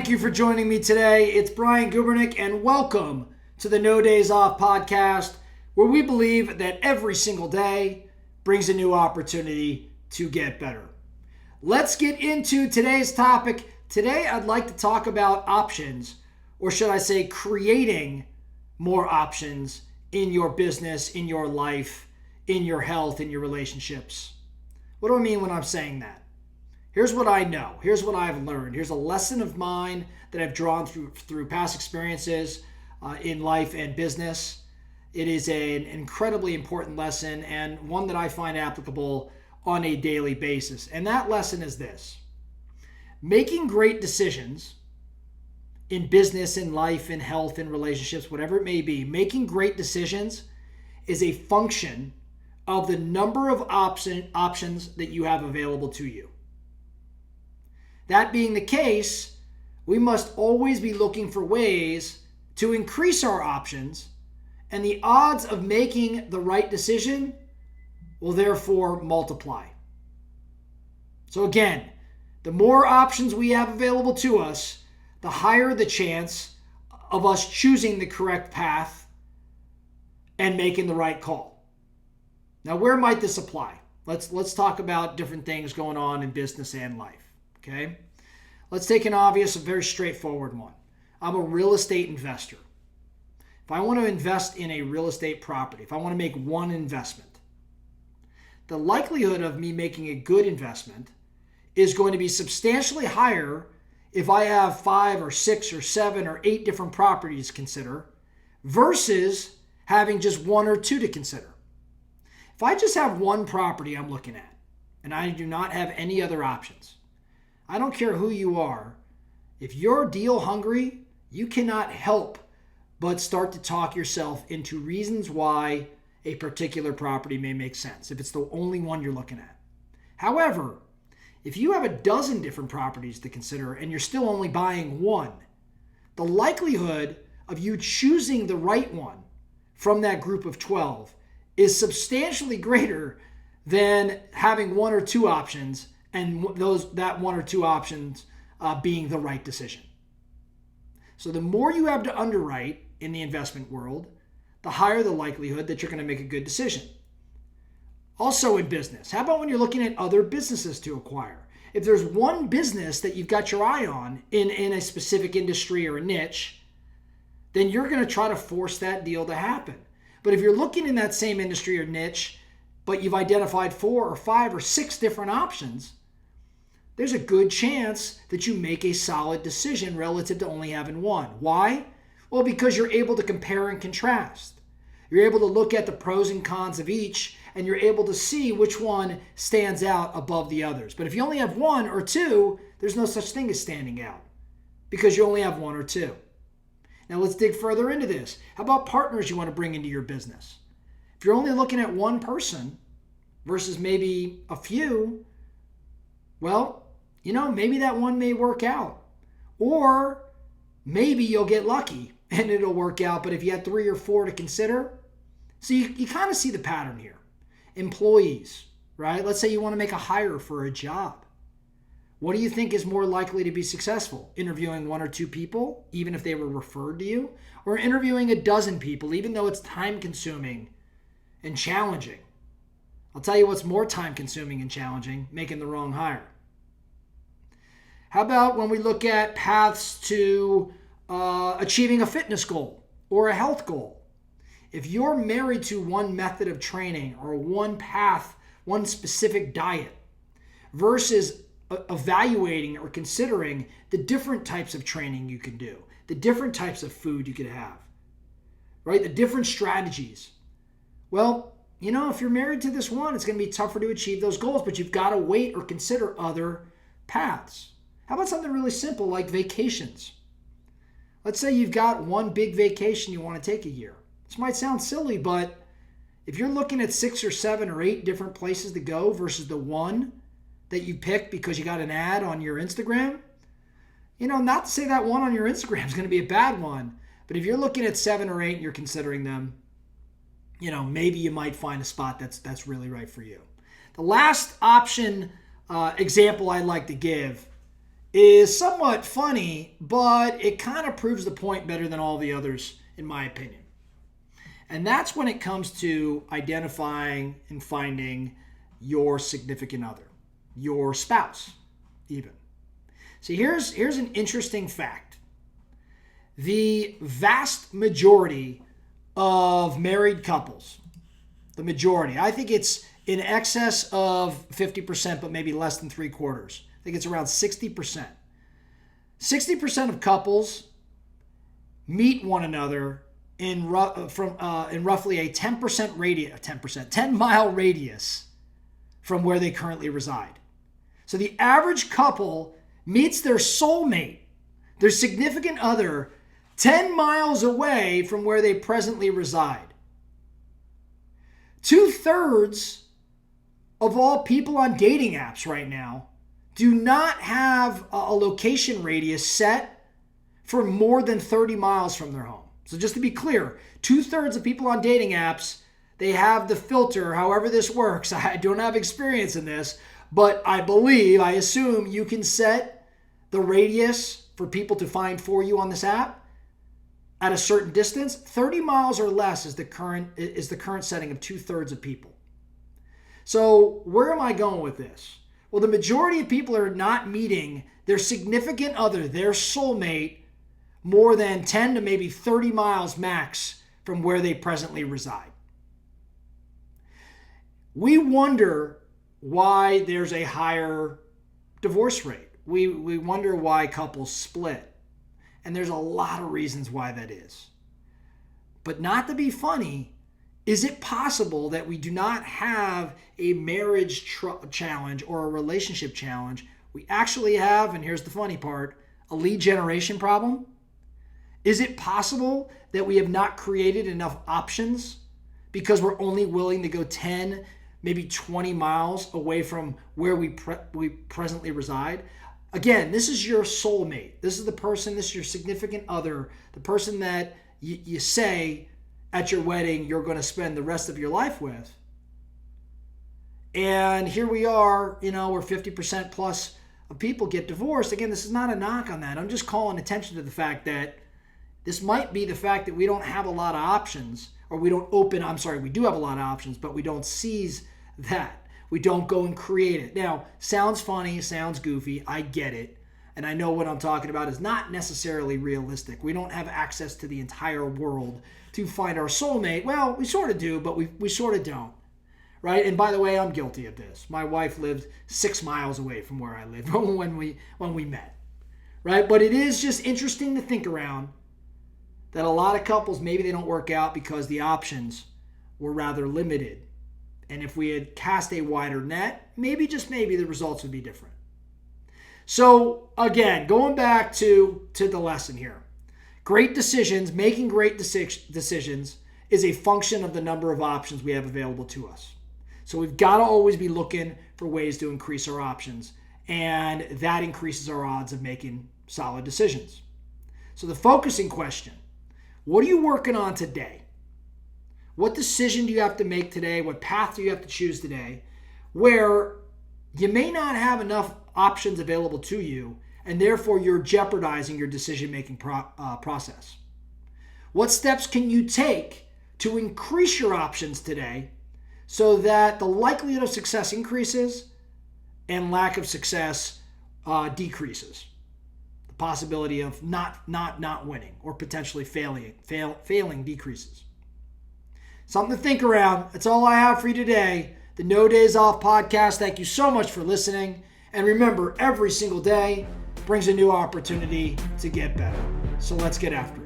Thank you for joining me today. It's Brian Gubernick, and welcome to the No Days Off podcast, where we believe that every single day brings a new opportunity to get better. Let's get into today's topic. Today, I'd like to talk about options, or should I say creating more options in your business, in your life, in your health, in your relationships. What do I mean when I'm saying that? Here's what I know. Here's what I've learned. Here's a lesson of mine that I've drawn through past experiences in life and business. It is an incredibly important lesson and one that I find applicable on a daily basis. And that lesson is this: making great decisions in business, in life, in health, in relationships, whatever it may be, making great decisions is a function of the number of options that you have available to you. That being the case, we must always be looking for ways to increase our options, and the odds of making the right decision will therefore multiply. So again, the more options we have available to us, the higher the chance of us choosing the correct path and making the right call. Now, where might this apply? Let's talk about different things going on in business and life. Okay, let's take an obvious, a very straightforward one. I'm a real estate investor. If I want to invest in a real estate property, if I want to make one investment, the likelihood of me making a good investment is going to be substantially higher if I have 5 or 6 or 7 or 8 different properties to consider versus having just 1 or 2 to consider. If I just have one property I'm looking at and I do not have any other options, I don't care who you are. If you're deal hungry, you cannot help but start to talk yourself into reasons why a particular property may make sense if it's the only one you're looking at. However, if you have a dozen different properties to consider and you're still only buying one, the likelihood of you choosing the right one from that group of 12 is substantially greater than having 1 or 2 options and that 1 or 2 options being the right decision. So the more you have to underwrite in the investment world, the higher the likelihood that you're going to make a good decision. Also in business, how about when you're looking at other businesses to acquire? If there's one business that you've got your eye on in a specific industry or a niche, then you're going to try to force that deal to happen. But if you're looking in that same industry or niche, but you've identified 4 or 5 or 6 different options, there's a good chance that you make a solid decision relative to only having one. Why? Well, because you're able to compare and contrast. You're able to look at the pros and cons of each, and you're able to see which one stands out above the others. But if you only have 1 or 2, there's no such thing as standing out because you only have 1 or 2. Now let's dig further into this. How about partners you want to bring into your business? If you're only looking at one person versus maybe a few, well, maybe that one may work out. Or maybe you'll get lucky and it'll work out. But if you had 3 or 4 to consider, so you kind of see the pattern here. Employees, right? Let's say you want to make a hire for a job. What do you think is more likely to be successful? Interviewing 1 or 2 people, even if they were referred to you, or interviewing a dozen people, even though it's time consuming and challenging? I'll tell you what's more time consuming and challenging: making the wrong hire. How about when we look at paths to achieving a fitness goal or a health goal? If you're married to one method of training or one path, one specific diet, versus evaluating or considering the different types of training you can do, the different types of food you could have, right? The different strategies. Well, if you're married to this one, it's going to be tougher to achieve those goals, but you've got to wait or consider other paths. How about something really simple like vacations? Let's say you've got one big vacation you want to take a year. This might sound silly, but if you're looking at 6 or 7 or 8 different places to go versus the one that you picked because you got an ad on your Instagram, not to say that one on your Instagram is going to be a bad one, but if you're looking at 7 or 8 and you're considering them, maybe you might find a spot that's really right for you. The last option example I'd like to give is somewhat funny, but it kind of proves the point better than all the others, in my opinion. And that's when it comes to identifying and finding your significant other, your spouse, even. See, here's an interesting fact. The vast majority of married couples, the majority, I think it's in excess of 50%, but maybe less than 3/4. I think it's around 60%. 60% of couples meet one another in roughly a 10-mile radius from where they currently reside. So the average couple meets their soulmate, their significant other, 10 miles away from where they presently reside. 2/3 of all people on dating apps right now do not have a location radius set for more than 30 miles from their home. So just to be clear, 2/3 of people on dating apps, they have the filter, however this works. I don't have experience in this, but I assume you can set the radius for people to find for you on this app at a certain distance. 30 miles or less is the current setting of 2/3 of people. So where am I going with this? Well, the majority of people are not meeting their significant other, their soulmate, more than 10 to maybe 30 miles max from where they presently reside. We wonder why there's a higher divorce rate. We wonder why couples split. And there's a lot of reasons why that is. But not to be funny, is it possible that we do not have a marriage challenge or a relationship challenge? We actually have, and here's the funny part, a lead generation problem? Is it possible that we have not created enough options because we're only willing to go 10, maybe 20 miles away from where we presently reside? Again, this is your soulmate. This is the person, this is your significant other, the person that you say at your wedding you're going to spend the rest of your life with. And here we are, where 50% plus of people get divorced. Again, this is not a knock on that. I'm just calling attention to the fact that this might be the fact that we don't have a lot of options, or we do have a lot of options, but we don't seize that. We don't go and create it. Now, sounds funny, sounds goofy, I get it. And I know what I'm talking about is not necessarily realistic. We don't have access to the entire world to find our soulmate. Well, we sort of do, but we sort of don't. Right? And by the way, I'm guilty of this. My wife lived 6 miles away from where I lived when we met. Right? But it is just interesting to think around that a lot of couples, maybe they don't work out because the options were rather limited. And if we had cast a wider net, maybe, just maybe, the results would be different. So again, going back to the lesson here. Great decisions, making great decisions is a function of the number of options we have available to us. So we've got to always be looking for ways to increase our options. And that increases our odds of making solid decisions. So the focusing question, what are you working on today? What decision do you have to make today? What path do you have to choose today? Where you may not have enough options available to you, and therefore you're jeopardizing your decision-making process. What steps can you take to increase your options today so that the likelihood of success increases and lack of success decreases? The possibility of not winning or potentially failing decreases. Something to think around. That's all I have for you today. The No Days Off podcast. Thank you so much for listening. And remember, every single day brings a new opportunity to get better. So let's get after it.